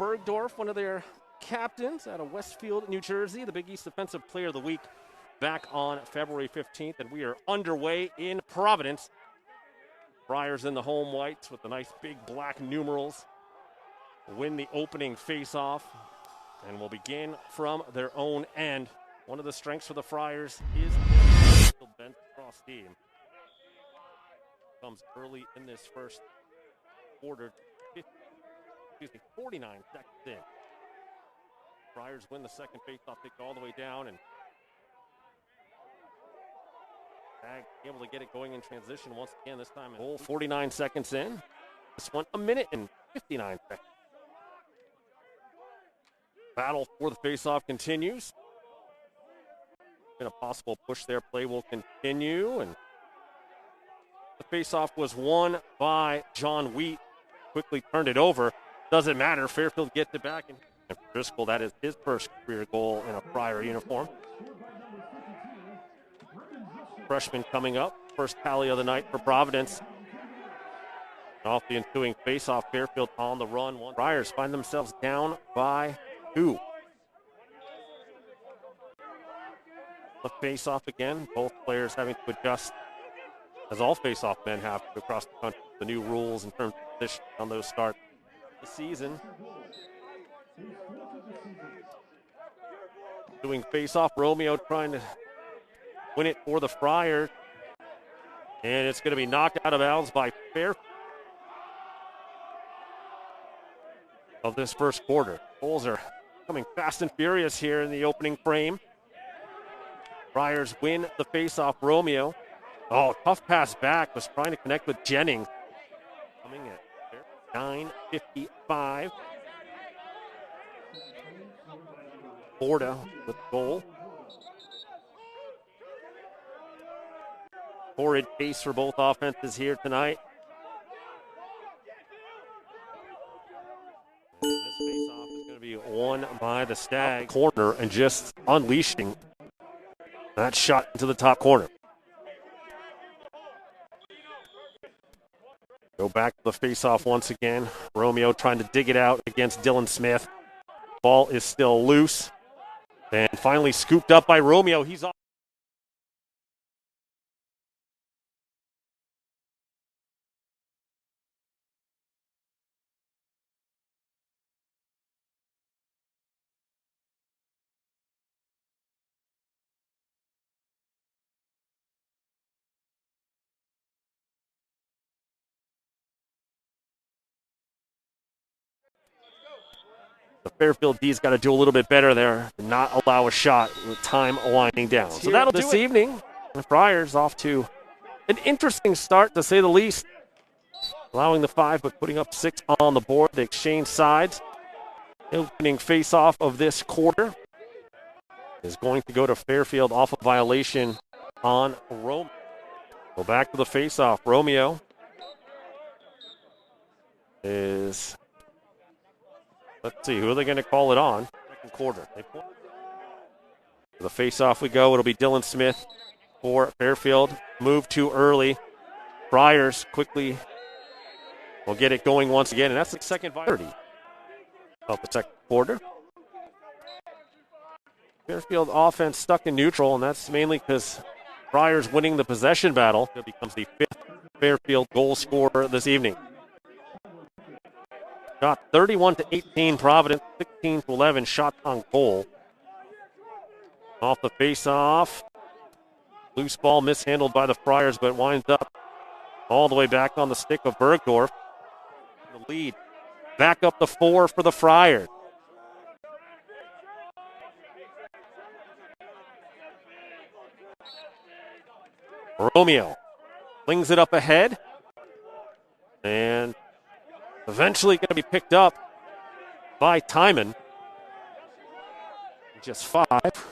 Bergdorf, one of their captains out of Westfield, New Jersey, the Big East Defensive Player of the Week back on February 15th, and we are underway in Providence. Friars in the home whites with the nice big black numerals win the opening face-off and will begin from their own end. One of the strengths for the Friars is the bench cross team. Comes early in this first quarter, 49 seconds in. Friars win the second face-off, take all the way down, and able to get it going in transition once again, this time 49 seconds in. This one, 1 minute and 59 seconds. Battle for the face-off continues. Been a possible push there. Play will continue, and the face-off was won by John Wheat. Quickly turned it over. Doesn't matter. Fairfield gets it back, and Driscoll, that is his first career goal in a Friar uniform. Freshman coming up. First tally of the night for Providence. Off the ensuing face-off, Fairfield on the run. Friars find themselves down by 2. The face-off again. Both players having to adjust, as all face-off men have to across the country. The new rules in terms of position on those start the season. Doing face-off, Romeo trying to win it for the Friars. And it's going to be knocked out of bounds by Fairfield of this first quarter. Goals are coming fast and furious here in the opening frame. Friars win the face-off. Romeo. Oh, tough pass back. Was trying to connect with Jennings. Coming at 9:55. Borda with the goal. Horrid pace for both offenses here tonight. And this face-off is going to be won by the Stag. Corner and just unleashing that shot into the top corner. Go back to the face-off once again. Romeo trying to dig it out against Dylan Smith. Ball is still loose. And finally scooped up by Romeo. He's off. The Fairfield D's got to do a little bit better there and not allow a shot with time winding down. So that'll do this evening. The Friars off to an interesting start, to say the least. Allowing the 5, but putting up 6 on the board. They exchange sides. The opening face-off of this quarter is going to go to Fairfield off a violation on Romeo. Go back to the face-off. Romeo is... Let's see, who are they going to call it on? Second quarter. The face-off we go. It'll be Dylan Smith for Fairfield. Move too early. Friars quickly will get it going once again, and that's the second violation of the second quarter. Fairfield offense stuck in neutral, and that's mainly because Friars winning the possession battle. It becomes the 5th Fairfield goal scorer this evening. Shot 31-18 Providence, 16-11 shots on goal. Off the face-off. Loose ball mishandled by the Friars, but winds up all the way back on the stick of Bergdorf. The lead. Back up the 4 for the Friars. Romeo flings it up ahead. And eventually going to be picked up by Timon. Just 5,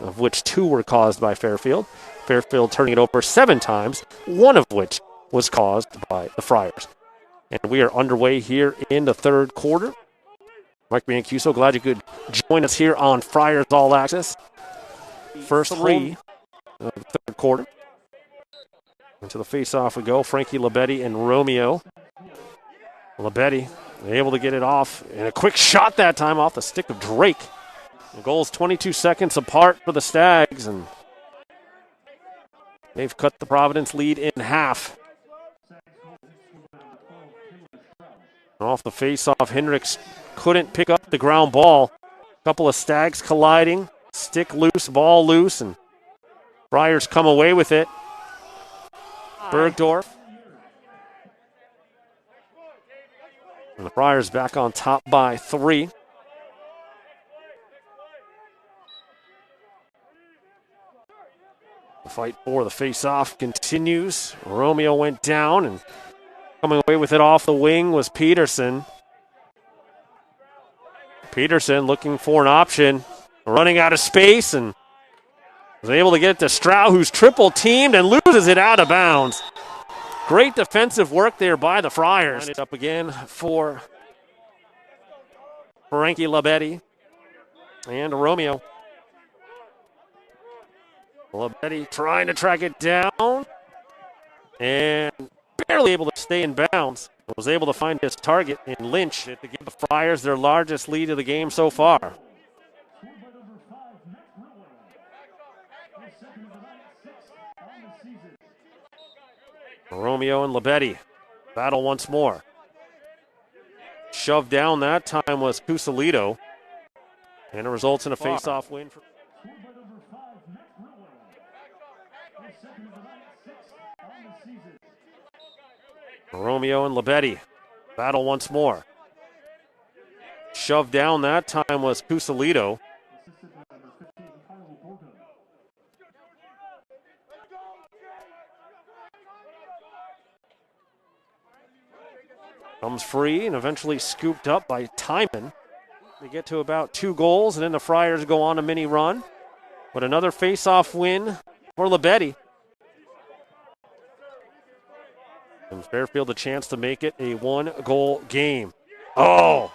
of which 2 were caused by Fairfield. Fairfield turning it over 7 times, 1 of which was caused by the Friars. And we are underway here in the third quarter. Mike Mancuso, glad you could join us here on Friars All Access. First 3 of the third quarter. Into the face-off we go. Frankie Labetti and Romeo. Labetti able to get it off. And a quick shot that time off the stick of Drake. The goal's 22 seconds apart for the Stags, and they've cut the Providence lead in half. Off the face-off, Hendricks couldn't pick up the ground ball. A couple of Stags colliding, stick loose, ball loose, and Friars come away with it. Bergdorf. And the Friars back on top by 3. The fight for the face-off continues. Romeo went down, and coming away with it off the wing was Peterson. Peterson looking for an option, running out of space, and was able to get it to Stroud, who's triple teamed and loses it out of bounds. Great defensive work there by the Friars. Up again for Frankie Labetti and Romeo. Labetti trying to track it down and barely able to stay in bounds. Was able to find his target in Lynch to give the Friars their largest lead of the game so far. Romeo and Labetti battle once more. Shoved down that time was Cusalito, and it results in a face-off win. Romeo and Labetti battle once more. Shoved down that time was Cusalito. Comes free and eventually scooped up by Timon. They get to about 2 goals, and then the Friars go on a mini run. But another face-off win for Labetti. And Fairfield a chance to make it a 1-goal game. Oh!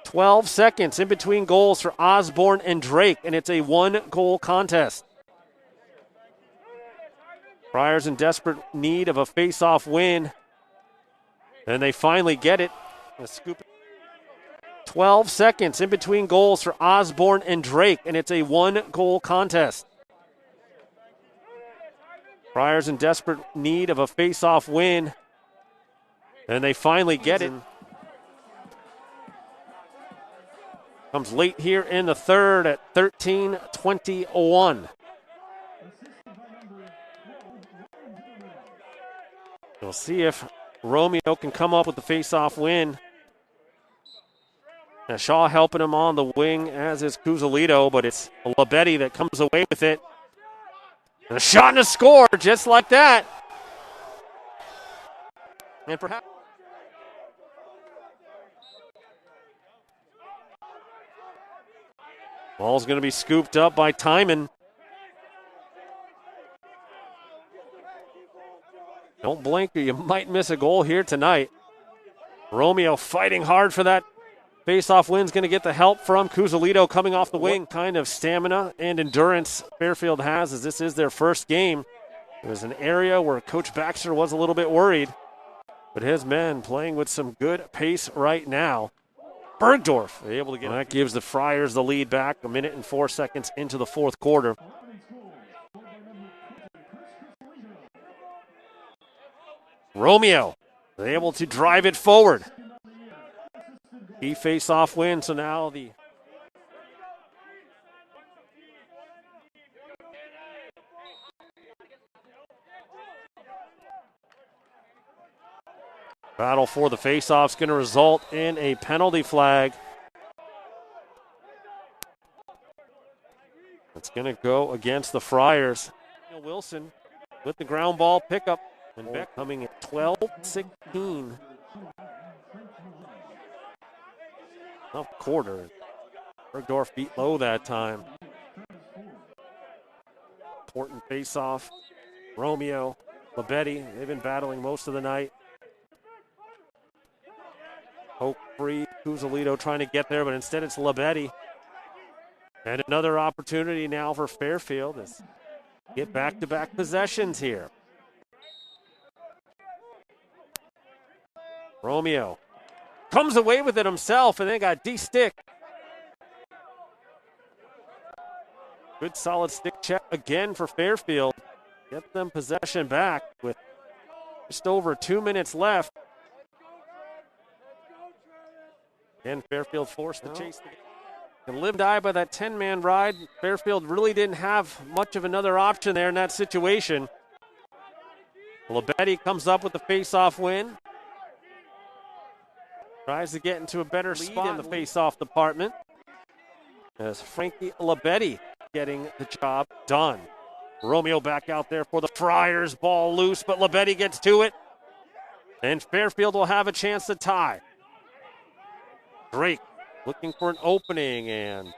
12 seconds in between goals for Osborne and Drake, and it's a 1-goal contest. Friars in desperate need of a face-off win. And they finally get it. A scoop. 12 seconds in between goals for Osborne and Drake, and it's a 1-goal contest. Friars in desperate need of a face-off win. And they finally get it. Comes late here in the third at 13:21. We'll see if Romeo can come up with the face-off win. Now Shaw helping him on the wing, as is Cusalito, but it's Labetti that comes away with it. And a shot and a score, just like that. And perhaps ball's going to be scooped up by Timon. Don't blink or you might miss a goal here tonight. Romeo fighting hard for that face-off win's going to get the help from Cusalito coming off the wing. What kind of stamina and endurance Fairfield has, as this is their first game. It was an area where Coach Baxter was a little bit worried, but his men playing with some good pace right now. Bergdorf able to get that gives the Friars the lead back 1 minute and 4 seconds into the fourth quarter. Romeo able to drive it forward. He face-off win, so now the battle for the face-off is going to result in a penalty flag. It's going to go against the Friars. Wilson with the ground ball pickup, and Beck coming at 12-16. Up quarter. Bergdorf beat low that time. Important face-off. Romeo, Labetti, they've been battling most of the night. Hope free. Cusalito trying to get there, but instead it's Labetti. And another opportunity now for Fairfield is get back-to-back possessions here. Romeo comes away with it himself, and then got D-stick. Good solid stick check again for Fairfield. Get them possession back with just over 2 minutes left. Again, Fairfield forced to chase the game. And live die by that 10-man ride. Fairfield really didn't have much of another option there in that situation. Labetti comes up with the face-off win. Tries to get into a better spot in the face-off department. As Frankie Labetti getting the job done. Romeo back out there for the Friars. Ball loose, but Labetti gets to it. And Fairfield will have a chance to tie. Drake looking for an opening, and